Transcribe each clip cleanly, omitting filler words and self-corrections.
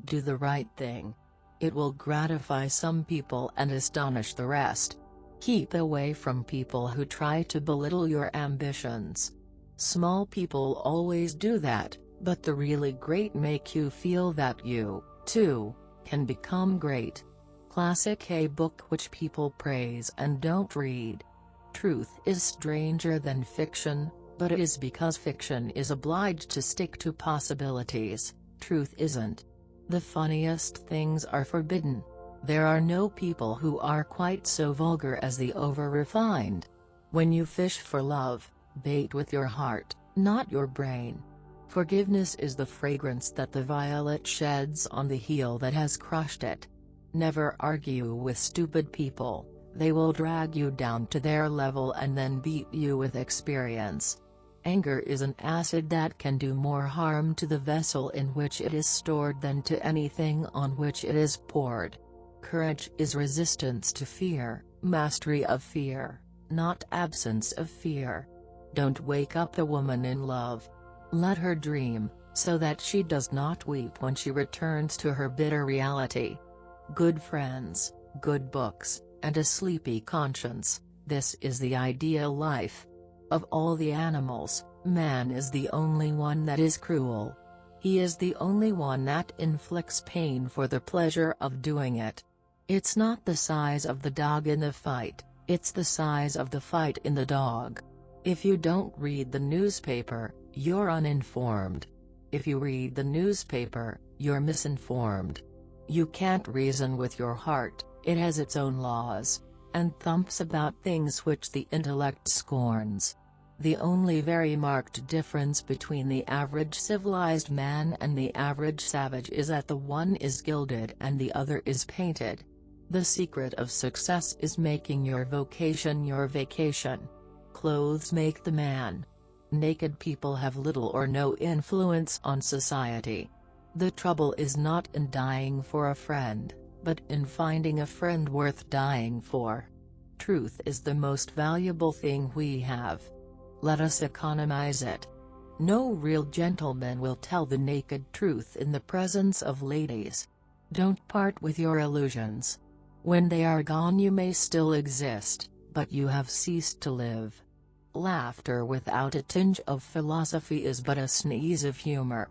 do the right thing. It will gratify some people and astonish the rest. Keep away from people who try to belittle your ambitions. Small people always do that, but the really great make you feel that you, too, can become great. Classic: a book which people praise and don't read. Truth is stranger than fiction, but it is because fiction is obliged to stick to possibilities, truth isn't. The funniest things are forbidden. There are no people who are quite so vulgar as the over-refined. When you fish for love, bait with your heart, not your brain. Forgiveness is the fragrance that the violet sheds on the heel that has crushed it. Never argue with stupid people, they will drag you down to their level and then beat you with experience. Anger is an acid that can do more harm to the vessel in which it is stored than to anything on which it is poured. Courage is resistance to fear, mastery of fear, not absence of fear. Don't wake up the woman in love. Let her dream, so that she does not weep when she returns to her bitter reality. Good friends, good books, and a sleepy conscience, this is the ideal life. Of all the animals, man is the only one that is cruel. He is the only one that inflicts pain for the pleasure of doing it. It's not the size of the dog in the fight, it's the size of the fight in the dog. If you don't read the newspaper, you're uninformed. If you read the newspaper, you're misinformed. You can't reason with your heart, it has its own laws, and thumps about things which the intellect scorns. The only very marked difference between the average civilized man and the average savage is that the one is gilded and the other is painted. The secret of success is making your vocation your vacation. Clothes make the man. Naked people have little or no influence on society. The trouble is not in dying for a friend, but in finding a friend worth dying for. Truth is the most valuable thing we have. Let us economize it. No real gentleman will tell the naked truth in the presence of ladies. Don't part with your illusions. When they are gone you may still exist, but you have ceased to live. Laughter without a tinge of philosophy is but a sneeze of humor.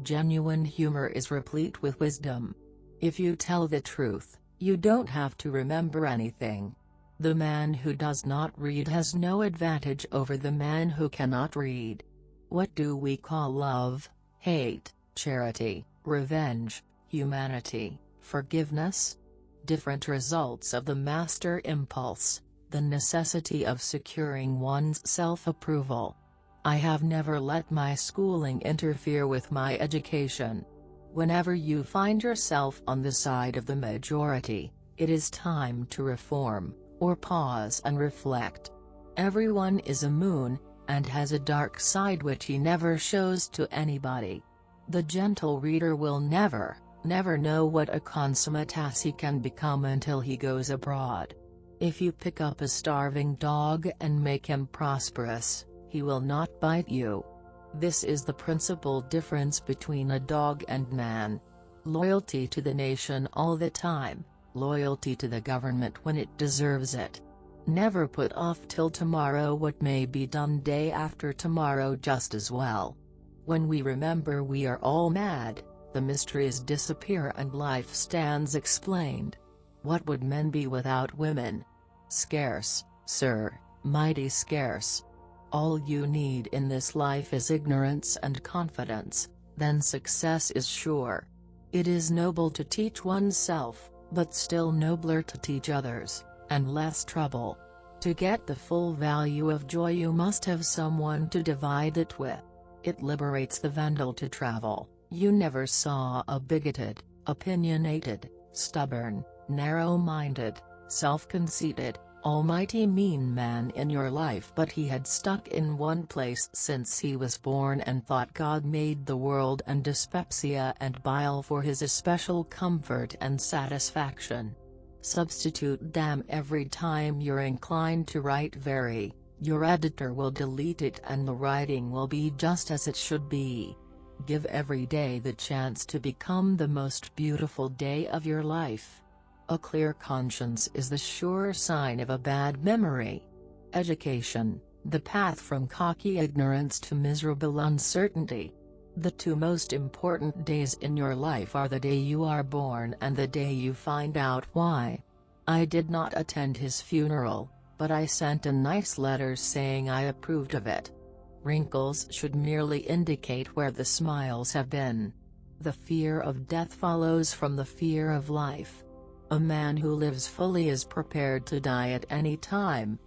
Genuine humor is replete with wisdom. If you tell the truth, you don't have to remember anything. The man who does not read has no advantage over the man who cannot read. What do we call love, hate, charity, revenge, humanity, forgiveness? Different results of the master impulse, the necessity of securing one's self-approval. I have never let my schooling interfere with my education. Whenever you find yourself on the side of the majority, it is time to reform, or pause and reflect. Everyone is a moon, and has a dark side which he never shows to anybody. The gentle reader will never know what a consummate ass he can become until he goes abroad. If you pick up a starving dog and make him prosperous, he will not bite you. This is the principal difference between a dog and man. Loyalty to the nation all the time, loyalty to the government when it deserves it. Never put off till tomorrow what may be done day after tomorrow just as well. When we remember we are all mad, the mysteries disappear and life stands explained. What would men be without women? Scarce, sir, mighty scarce. All you need in this life is ignorance and confidence, then success is sure. It is noble to teach oneself, but still nobler to teach others, and less trouble. To get the full value of joy you must have someone to divide it with. It liberates the vandal to travel. You never saw a bigoted, opinionated, stubborn, narrow-minded, self-conceited, almighty mean man in your life, but he had stuck in one place since he was born and thought God made the world and dyspepsia and bile for his especial comfort and satisfaction. Substitute damn every time you're inclined to write very, your editor will delete it and the writing will be just as it should be. Give every day the chance to become the most beautiful day of your life. A clear conscience is the sure sign of a bad memory. Education, the path from cocky ignorance to miserable uncertainty. The two most important days in your life are the day you are born and the day you find out why. I did not attend his funeral, but I sent a nice letter saying I approved of it. Wrinkles should merely indicate where the smiles have been. The fear of death follows from the fear of life. A man who lives fully is prepared to die at any time,